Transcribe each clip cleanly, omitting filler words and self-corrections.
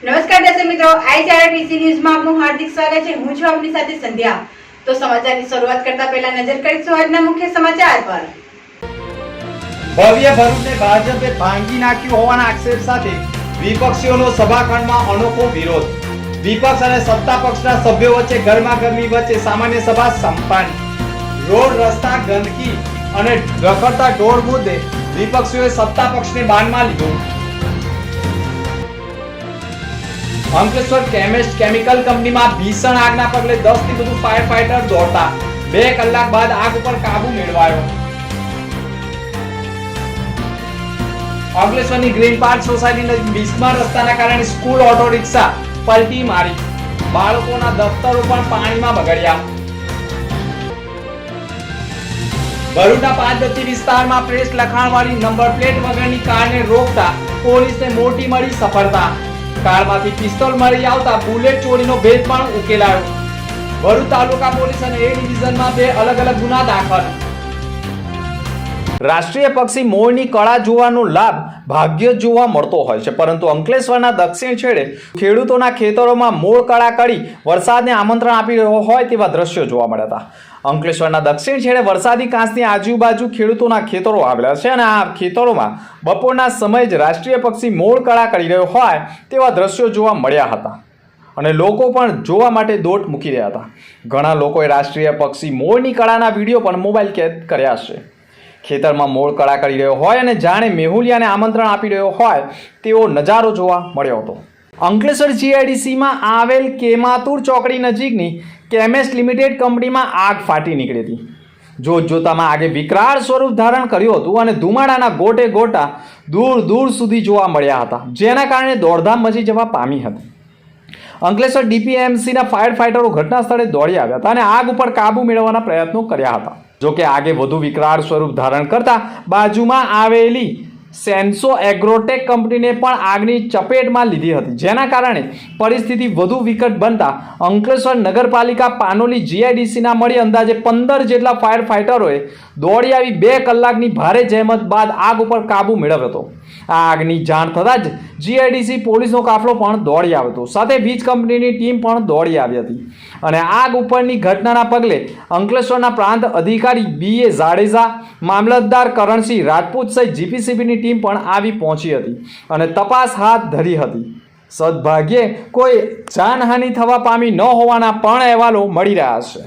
નમસ્કાર દર્શક મિત્રો, આઈસીઆરટીસી ન્યૂઝમાં આપનું હાર્દિક સ્વાગત છે। હું છું આપની સાથે સંધ્યા। તો સમાચારની શરૂઆત કરતા પહેલા નજર કરીશું આજના મુખ્ય સમાચાર પર। ભવ્ય ભરૂચને ભાજપે ભાંગી નાખ્યું હોવાના આક્ષેપ સાથે વિપક્ષીઓનો સભાખંડમાં અનોખો વિરોધ। વિપક્ષ અને સત્તા પક્ષના સભ્યો વચ્ચે ગરમાગરમી વચ્ચે સામાન્ય સભા સંપન્ન। રોડ રસ્તા ગંદકી અને રખડતા ઢોર મુદ્દે વિપક્ષીઓએ સત્તા પક્ષને બાનમાં લીધું। અંકલેશ્વર કેમિકલ કંપનીમાં ભીષણ આગના પગલે 10 થી વધુ ફાયર ફાઈટર દોડતા 2 કલાક બાદ આગ ઉપર કાબુ મેળવાયો। અંકલેશ્વરની ગ્રીન પાર્ક સોસાયટીના બિસ્માર રસ્તાના કારણે સ્કૂલ ઓટો રિક્ષા પલટી મારી, બાળકોના દફતરો પણ પાણીમાં બગડ્યા। ભરૂચના 5 બત્તી વિસ્તારમાં પ્રેસ લખાણવાળી નંબર પ્લેટ વગરની કારને રોકતા પોલીસને મોટી મળી સફળતા। કારમાંથી પિસ્તોલ મળી આવતા બુલેટ ચોરીનો ભેદ પણ ઉકેલાયો। ભરૂચ તાલુકા પોલીસ અને એ ડિવિઝનમાં 2 અલગ અલગ ગુના દાખલ। રાષ્ટ્રીય પક્ષી મોરની કળા જોવાનો લાભ ભાગ્ય જોવા મળતો હોય છે, પરંતુ અંકલેશ્વરના દક્ષિણ છેડે ખેડૂતોના ખેતરોમાં મોર કળા કરી વરસાદને આમંત્રણ આપી રહ્યો હોય તેવા દ્રશ્યો જોવા મળ્યા હતા। અંકલેશ્વરના દક્ષિણ છેડે વરસાદી કાંસની આજુબાજુ ખેડૂતોના ખેતરો આવેલા છે અને આ ખેતરોમાં બપોરના સમયે જ રાષ્ટ્રીય પક્ષી મોર કળા કરી રહ્યો હોય તેવા દ્રશ્યો જોવા મળ્યા હતા અને લોકો પણ જોવા માટે દોટ મૂકી રહ્યા હતા। ઘણા લોકોએ રાષ્ટ્રીય પક્ષી મોરની કળાના વિડીયો પણ મોબાઈલ કેદ કર્યા છે। ખેતરમાં મોર કળા કરી રહ્યો હોય અને જાણે મેહુલિયાને આમંત્રણ આપી રહ્યો હોય તેવો નજારો જોવા મળ્યો હતો। અંકલેશ્વર જીઆઈડીસીમાં આવેલ કેમાતુર ચોકડી નજીકની કેમેસ્ટ લિમિટેડ કંપનીમાં આગ ફાટી નીકળી હતી। જોતામાં આગે વિકરાળ સ્વરૂપ ધારણ કર્યું હતું અને ધુમાડાના ગોટે ગોટા દૂર દૂર સુધી જોવા મળ્યા હતા, જેના કારણે દોડધામ મચી જવા પામી હતી। અંકલેશ્વર ડીપીએમસીના ફાયર ફાઈટરો ઘટના સ્થળે દોડી આવ્યા હતા અને આગ ઉપર કાબુ મેળવવાના પ્રયત્નો કર્યા હતા। જોકે આગે વધુ વિકરાળ સ્વરૂપ ધારણ કરતા બાજુમાં આવેલી સેન્સો એગ્રોટેક કંપનીને પણ આગની ચપેટમાં લીધી હતી, જેના કારણે પરિસ્થિતિ વધુ વિકટ બનતા અંકલેશ્વર નગરપાલિકા પાનોલી જીઆઈડીસીના મળી અંદાજે 15 જેટલા ફાયર ફાઈટરોએ દોડી આવી 2 કલાકની ભારે જહેમત બાદ આગ ઉપર કાબુ મેળવ્યો હતો। આ આગની જાણ થતાં જ જીઆઈડીસી પોલીસનો કાફલો પણ દોડી આવ્યો હતો, સાથે વીજ કંપનીની ટીમ પણ દોડી આવી હતી અને આગ ઉપરની ઘટનાના પગલે અંકલેશ્વરના પ્રાંત અધિકારી BA જાડેજા, મામલતદાર કરણસિંહ રાજપૂત સહિત જીપીસીબીની ટીમ પણ આવી પહોંચી હતી અને તપાસ હાથ ધરી હતી। સદભાગ્યે કોઈ જાનહાનિ થવા પામી ન હોવાના પણ અહેવાલો મળી રહ્યા છે।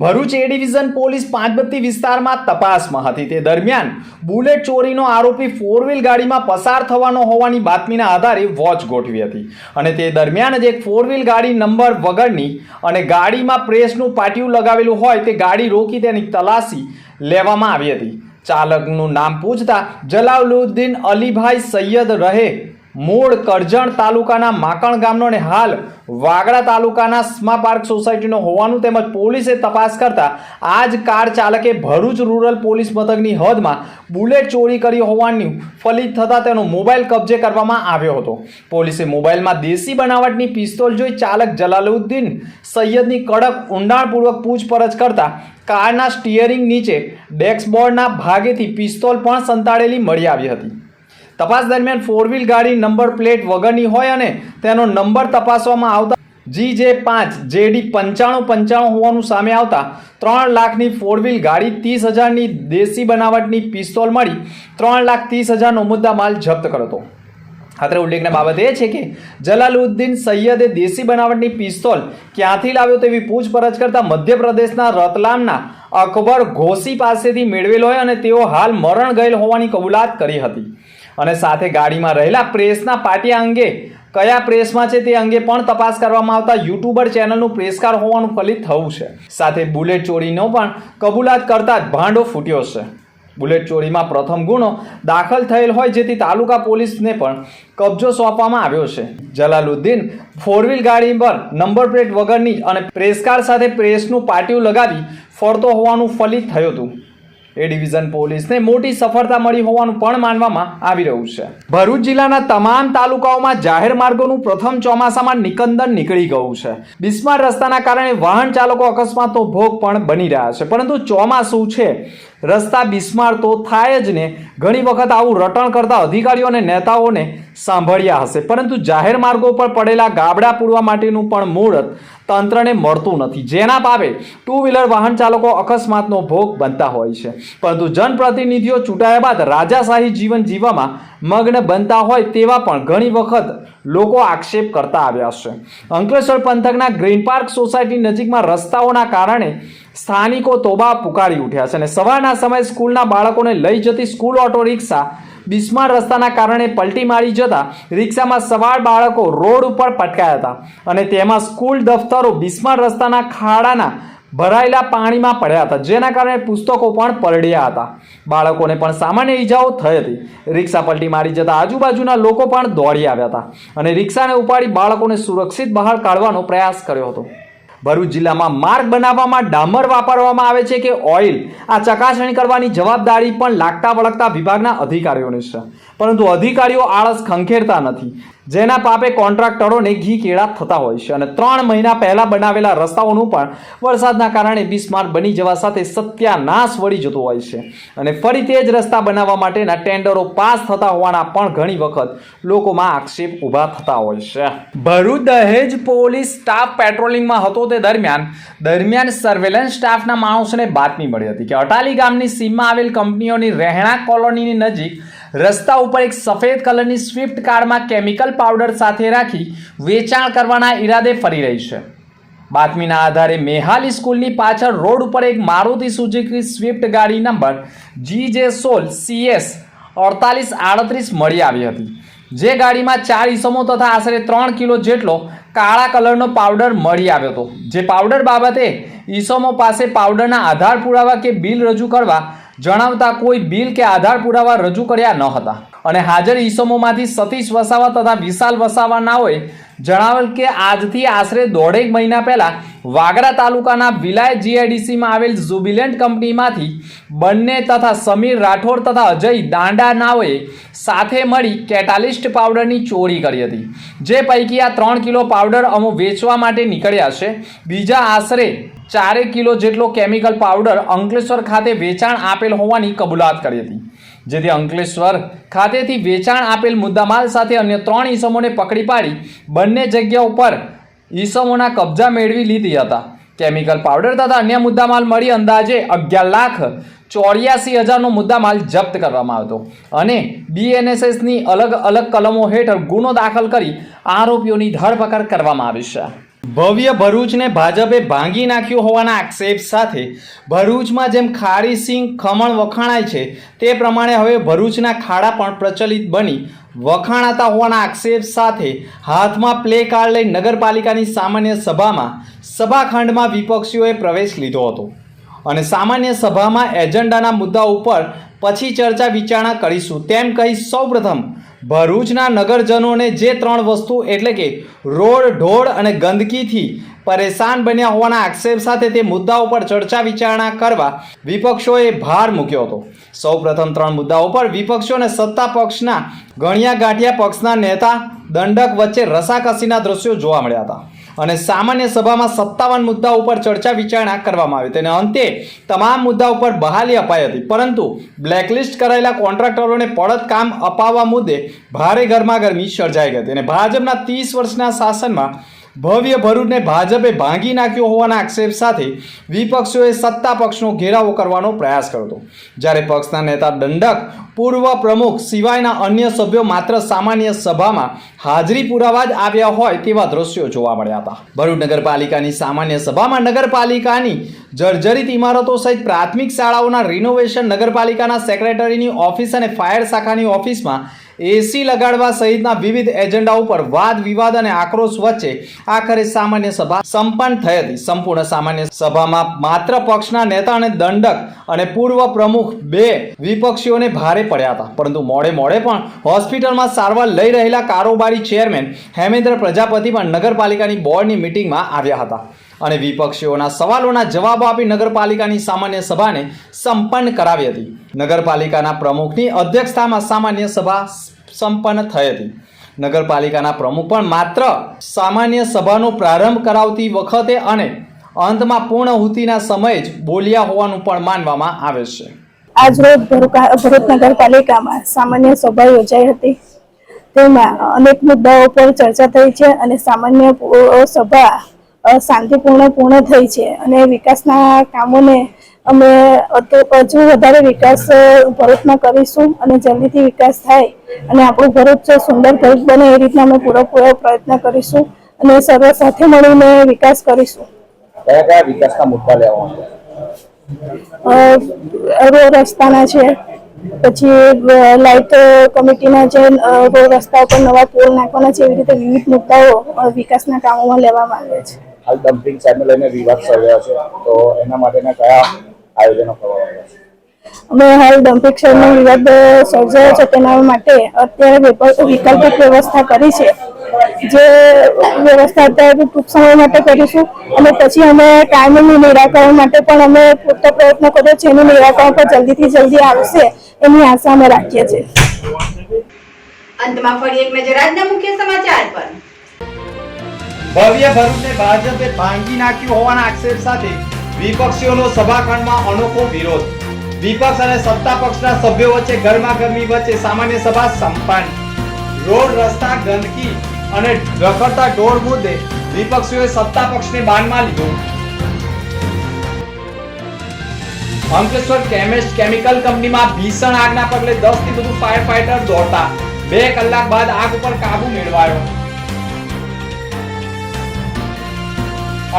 ભરૂચ એ ડિવિઝન પોલીસ 5 બત્તી વિસ્તારમાં તપાસમાં હતી તે દરમિયાન બુલેટ ચોરીનો આરોપી 4 વ્હીલ ગાડીમાં પસાર થવાનો હોવાની બાતમીના આધારે વોચ ગોઠવી હતી અને તે દરમિયાન જ એક 4 વ્હીલ ગાડી નંબર વગરની અને ગાડીમાં પ્રેસનું પાટિયું લગાવેલું હોય તે ગાડી રોકી તેની તલાશી લેવામાં આવી હતી। ચાલકનું નામ પૂછતા જલાલુદ્દીન અલીભાઈ સૈયદ રહે મૂળ કરજણ તાલુકાના માકણ ગામનો અને હાલ વાગડા તાલુકાના સ્મા પાર્ક સોસાયટીનો હોવાનું તેમજ પોલીસે તપાસ કરતા આ જ કાર ચાલકે ભરૂચ રૂરલ પોલીસ મથકની હદમાં બુલેટ ચોરી કરી હોવાનું ફલિત થતાં તેનો મોબાઈલ કબજે કરવામાં આવ્યો હતો। પોલીસે મોબાઈલમાં દેશી બનાવટની પિસ્તોલ જોઈ ચાલક જલાલુદ્દીન સૈયદની કડક ઊંડાણપૂર્વક પૂછપરછ કરતા કારના સ્ટીયરિંગ નીચે ડેશબોર્ડના ભાગેથી પિસ્તોલ પણ સંતાડેલી મળી આવી હતી। તપાસ દરમિયાન 4 વ્હીલ ગાડી નંબર પ્લેટ વગરની હોય અને તેનો નંબર તપાસવામાં આવતા GJ5JD 9595 હોવાનું સામે આવતા 3 લાખની 4 વ્હીલ ગાડી, 30,000ની દેશી બનાવટની પિસ્તોલ મળી 3,30,000નો મુદ્દામાલ જપ્ત કર્યો હતો। અત્રે ઉલ્લેખની બાબત એ છે કે જલાલુદ્દીન સૈયદે દેશી બનાવટની પિસ્તોલ ક્યાંથી લાવ્યો તેવી પૂછપરછ કરતા મધ્યપ્રદેશના રતલામના અકબર ઘોસી પાસેથી મેળવેલો હોય અને તેઓ હાલ મરણ ગયેલ હોવાની કબૂલાત કરી હતી અને સાથે ગાડીમાં રહેલા પ્રેસના પાટિયા અંગે કયા પ્રેસમાં છે તે અંગે પણ તપાસ કરવામાં આવતા યુટ્યુબર ચેનલનું પ્રેસકાર હોવાનું ફલિત થયું છે। સાથે બુલેટ ચોરીનો પણ કબૂલાત કરતા જ ભાંડો ફૂટ્યો છે। બુલેટ ચોરીમાં પ્રથમ ગુનો દાખલ થયેલ હોય જેથી તાલુકા પોલીસને પણ કબજો સોંપવામાં આવ્યો છે। જલાલુદ્દીન 4 વ્હીલ ગાડી પર નંબર પ્લેટ વગરની અને પ્રેસકાર સાથે પ્રેસનું પાટિયું લગાવી ફરતો હોવાનું ફલિત થયું હતું। એ ડિવિઝન પોલીસને મોટી સફળતા મળી હોવાનું પણ માનવામાં આવી રહ્યું છે। ભરૂચ જિલ્લાના તમામ તાલુકાઓમાં જાહેર માર્ગોનું પ્રથમ ચોમાસામાં નિકંદન નીકળી ગયું છે। બિસ્માર રસ્તાના કારણે વાહન ચાલકો અકસ્માતનો ભોગ પણ બની રહ્યા છે, પરંતુ ચોમાસું છે રસ્તા બિસ્માર તો થાય જ ને. ઘણી વખત આવું રટણ કરતા અધિકારીઓ અને નેતાઓને સાંભળ્યા હશે, પરંતુ જાહેર માર્ગો પર પડેલા ગાબડા પૂરવા માટેનું પણ મુહૂર્ત તંત્રને મળતું નથી, જેના પાપે ટુ વ્હીલર વાહન ચાલકો અકસ્માતનો ભોગ બનતા હોય છે. પરંતુ જનપ્રતિનિધિઓ ચૂંટાયા બાદ રાજાશાહી જીવન જીવવામાં મગ્ન બનતા હોય તેવા પણ ઘણી વખત લોકો આક્ષેપ કરતા આવ્યા છે. અંકલેશ્વર પંથકના ગ્રીન પાર્ક સોસાયટી નજીકમાં રસ્તાઓના કારણે સ્થાનિકો તોબા પુકારી ઉઠ્યા છે અને સવારના સમયે સ્કૂલના બાળકોને લઈ જતી સ્કૂલ ઓટો રિક્ષા બિસ્માર રસ્તાના કારણે પલટી મારી જતા રિક્ષામાં સવાર બાળકો રોડ ઉપર પટકાયા હતા અને તેમાં સ્કૂલ દફતરો બિસ્માર રસ્તાના ખાડાના ભરાયેલા પાણીમાં પડ્યા હતા, જેના કારણે પુસ્તકો પણ પલળ્યા હતા. બાળકોને પણ સામાન્ય ઈજાઓ થઈ હતી. રિક્ષા પલટી મારી જતા આજુબાજુના લોકો પણ દોડી આવ્યા હતા અને રિક્ષાને ઉપાડી બાળકોને સુરક્ષિત બહાર કાઢવાનો પ્રયાસ કર્યો હતો. ભરૂચ જિલ્લામાં માર્ગ બનાવવામાં ડામર વાપરવામાં આવે છે કે ઓઇલ, આ ચકાસણી કરવાની જવાબદારી પણ લાગતા વળગતા વિભાગના અધિકારીઓની છે, પરંતુ અધિકારીઓ આળસ ખંખેરતા નથી, જેના પાપે કોન્ટ્રાક્ટરોને ઘી કેળા થતા હોય છે. અને 3 મહિના પહેલા બનાવેલા રસ્તાઓનું પણ વરસાદના કારણે બિસ્માર બની જવા સાથે સત્યાનાશ વળી જતો હોય છે અને ફરી તે જ રસ્તા બનાવવા માટેના ટેન્ડરો પાસ થતા હોવાના પણ ઘણી વખત લોકોમાં આક્ષેપ ઊભા થતા હોય છે. ભરૂચ દહેજ પોલીસ સ્ટાફ પેટ્રોલિંગમાં હતો તે દરમિયાન સર્વેલન્સ સ્ટાફના માણસોને બાતમી મળી હતી કે અટાલી ગામની સીમમાં આવેલ કંપનીઓની રહેણાંક કોલોનીની નજીક રસ્તા ઉપર એક સફેદ કલરની સ્વિફ્ટ કારમાં કેમિકલ પાવડર સાથે રાખી વેચાણ કરવાના ઈરાદે ફરી રહી છે. બાતમીના આધારે મેહાલી સ્કૂલની પાછળ રોડ ઉપર એક મારુતિ સુઝુકી સ્વિફ્ટ ગાડી નંબર GJ16CS 4838 મળી આવી હતી, જે ગાડીમાં 4 ઈસમો તથા આશરે 3 કિલો જેટલો કાળા કલરનો પાવડર મળી આવ્યો હતો. જે પાવડર બાબતે ઈસમો પાસે પાવડરના આધાર પુરાવા કે બિલ રજૂ કરવા જણાવતા કોઈ બિલ કે આધાર પુરાવા રજૂ કર્યા ન હતા અને હાજર ઈસમોમાંથી સતીશ વસાવા તથા વિશાલ વસાવા નાઓએ જણાવેલ કે આજથી આશરે 1.5 મહિના પહેલા વાગરા તાલુકાના વિલાય GIDCમાં આવેલ ઝુબિલેન્ટ કંપનીમાંથી બંને તથા સમીર રાઠોડ તથા અજય દાંડા નાઓએ સાથે મળી કેટાલિસ્ટ પાવડરની ચોરી કરી હતી, જે પૈકી આ 3 કિલો પાવડર અમો વેચવા માટે નીકળ્યા છે. બીજા આશરે 4 કિલો જેટલો કેમિકલ પાવડર અંકલેશ્વર ખાતે વેચાણ આપેલ હોવાની કબૂલાત કરી હતી, જેથી અંકલેશ્વર ખાતેથી વેચાણ આપેલ મુદ્દામાલ સાથે અન્ય 3 ઈસમોને પકડી પાડી બંને જગ્યા ઉપર ઈસમોના કબજા મેળવી લીધી હતા. કેમિકલ પાવડર તથા અન્ય મુદ્દામાલ મળી અંદાજે 11,84,000નો મુદ્દામાલ જપ્ત કરવામાં આવ્યો અને BNSSની અલગ અલગ કલમો હેઠળ ગુનો દાખલ કરી આરોપીઓની ધરપકડ કરવામાં આવી છે. ભવ્ય ભરૂચને ભાજપે ભાંગી નાખ્યું હોવાના આક્ષેપ સાથે ભરૂચમાં જેમ ખારી સિંગ ખમણ વખાણાય છે તે પ્રમાણે હવે ભરૂચના ખાડા પણ પ્રચલિત બની વખાણાતા હોવાના આક્ષેપ સાથે હાથમાં પ્લે કાર્ડ લઈ નગરપાલિકાની સામાન્ય સભામાં સભાખંડમાં વિપક્ષીઓએ પ્રવેશ લીધો હતો અને સામાન્ય સભામાં એજન્ડાના મુદ્દા ઉપર પછી ચર્ચા વિચારણા કરીશું તેમ કહી સૌપ્રથમ ભરૂચના નગરજનોને જે 3 વસ્તુ એટલે કે રોડ, ઢોળ અને ગંદકીથી પરેશાન બન્યા હોવાના આક્ષેપ સાથે તે મુદ્દાઓ પર ચર્ચા વિચારણા કરવા વિપક્ષોએ ભાર મૂક્યો હતો. સૌપ્રથમ 3 મુદ્દાઓ પર વિપક્ષો અને સત્તા પક્ષના ગણ્યા ગાંઠિયા પક્ષના નેતા દંડક વચ્ચે રસાકસીના દ્રશ્યો જોવા મળ્યા હતા અને સામાન્ય સભામાં 57 મુદ્દા ઉપર ચર્ચા વિચારણા કરવામાં આવી. તેને અંતે તમામ મુદ્દા ઉપર બહાલી અપાઈ હતી, પરંતુ બ્લેકલિસ્ટ કરાયેલા કોન્ટ્રાક્ટરોને પડત કામ અપાવવા મુદ્દે ભારે ગરમાગરમી સર્જાઈ ગઈ હતી અને ભાજપના 30 વર્ષના શાસનમાં ભવ્ય ભરૂચને ભાજપે ભાંગી નાખ્યો હોવાના આક્ષેપ સાથે વિપક્ષોએ સત્તા પક્ષનો ઘેરાવો કરવાનો પ્રયાસ કર્યો હતો, જ્યારે પક્ષના નેતા દંડક, પૂર્વ પ્રમુખ સિવાયના અન્ય સભ્યો માત્ર સામાન્ય સભામાં હાજરી પુરાવા જ આવ્યા હોય તેવા દ્રશ્યો જોવા મળ્યા હતા. ભરૂચ નગરપાલિકાની સામાન્ય સભામાં નગરપાલિકાની જર્જરિત ઇમારતો સહિત પ્રાથમિક શાળાઓના રિનોવેશન, નગરપાલિકાના સેક્રેટરીની ઓફિસ અને ફાયર શાખાની ઓફિસમાં AC લગાડવા સહિતના વિવિધ એજન્ડા ઉપર વાદ વિવાદ અને આક્રોશ વચ્ચે આખરે સામાન્ય સભા સંપન્ન થઈ હતી. સંપૂર્ણ સામાન્ય સભામાં માત્ર પક્ષના નેતા અને દંડક અને પૂર્વ પ્રમુખ 2 વિપક્ષીઓને ભારે પડ્યા હતા, પરંતુ મોડે પણ હોસ્પિટલમાં સારવાર લઈ રહેલા કારોબારી ચેરમેન હેમેન્દ્ર પ્રજાપતિ પણ નગરપાલિકાની બોર્ડની મિટિંગમાં આવ્યા હતા અને વિપક્ષીઓના સવાલોના જવાબો આપી નગરપાલિકાની સામાન્ય સભાને સંપન્ન કરાવી હતી. નગરપાલિકાના પ્રમુખની અધ્યક્ષતામાં સામાન્ય સભા સંપન્ન થઈ હતી. નગરપાલિકાના પ્રમુખ પણ માત્ર સામાન્ય સભાનો પ્રારંભ કરાવતી વખતે અને અંતમાં પૂર્ણાહુતિના સમયે જ બોલ્યા હોવાનું પણ માનવામાં આવે છે. આજરોજ ભરૂચ નગરપાલિકામાં સામાન્ય સભા યોજાઈ હતી. તેમાં અનેક મુદ્દાઓ પર ચર્ચા થઈ છે અને સામાન્ય સભા શાંતિપૂર્ણ પૂર્ણ થઈ છે અને વિકાસના કામોને અમે હજુ વધારે વિકાસ ભરૂચમાં કરીશું અને જલ્દીથી વિકાસ થાય અને આપણું ભરૂચ સુંદર ભરૂચ બને એ રીતના અમે પૂરેપૂરો પ્રયત્ન કરીશું અને સર્વ સાથે મળીને વિકાસ કરીશું. કયા કયા વિકાસના મુદ્દા લેવામાં રોડ રસ્તાના છે, પછી લાઇટ કમિટીના જે રોડ રસ્તા ઉપર નવા પોલ નાખવાના છે, એવી રીતે વિવિધ મુદ્દાઓ વિકાસના કામોમાં લેવામાં આવે છે. હાલ ડમ્પિંગ સાઇટને લઈને વિવાદ સર્જાયો છે, તો એના માટેના કયા આયોજનો કરવામાં આવ્યા છે? અમે હાલ ડમ્પિંગ સાઇટનો વિવાદ સર્જાયો છે તેના માટે અત્યારે વૈકલ્પિક વ્યવસ્થા કરી છે, જે વ્યવસ્થા અત્યારે ટૂંક સમય માટે કરીશું અને પછી અમે કાયમી નિરાકરણ માટે પણ અમે પૂરતો પ્રયત્ન કર્યો છે. એનું નિરાકરણ પણ જલ્દીથી જલ્દી આવશે એની આશા અમે રાખીએ છીએ. અંતમાં ફરી એક નજર આજના મુખ્ય સમાચાર પર. ભવ્ય ભરૂચને ભાજપે ભાંગી નાખ્યું હોવાના આક્ષેપ સાથે વિપક્ષીઓનો સભાખંડમાં અનોખો વિરોધ. વિપક્ષ અને સત્તા પક્ષના સભ્યો વચ્ચે ગરમાગરમી વચ્ચે સામાન્ય સભા સંપન્ન. રોડ રસ્તા ગંદકી અને રખડતા ઢોર મુદ્દે વિપક્ષીઓએ સત્તા પક્ષને બાનમાં લીધો. અંકલેશ્વર કેમિકલ કંપનીમાં ભીષણ આગના પગલે 10 થી વધુ ફાયર ફાઈટર દોડતા 2 કલાક બાદ આગ ઉપર કાબુ મેળવાયો.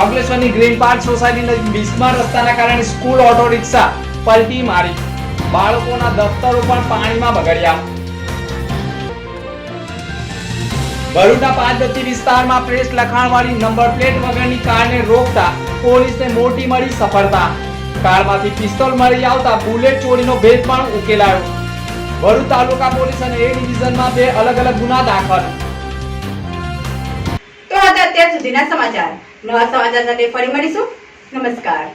અંકલેશ્વરની ગ્રીન પાર્ક સોસાયટી નજીક બિસ્માર રસ્તાના કારણે સ્કૂલ ઓટો રિક્ષા પલટી મારી. બાળકોના દફતરો પણ પાણીમાં બગડ્યા. ભરૂચના 5 વિસ્તારમાં પ્રેસ લખાણવાળી નંબર પ્લેટ વગરની કારને રોકતા પોલીસને મોટી મળી સફળતા. કારમાંથી પિસ્તોલ મળી આવતા બુલેટ ચોરીનો ભેદ પણ ઉકેલાયો. ભરૂચ તાલુકા પોલીસ અને એ ડિવિઝનમાં 2 અલગ-અલગ ગુના દાખલ. તો આ હતા અત્યાર સુધીના સમાચાર. નવા સમાચાર સાથે ફરી મળીશું. નમસ્કાર.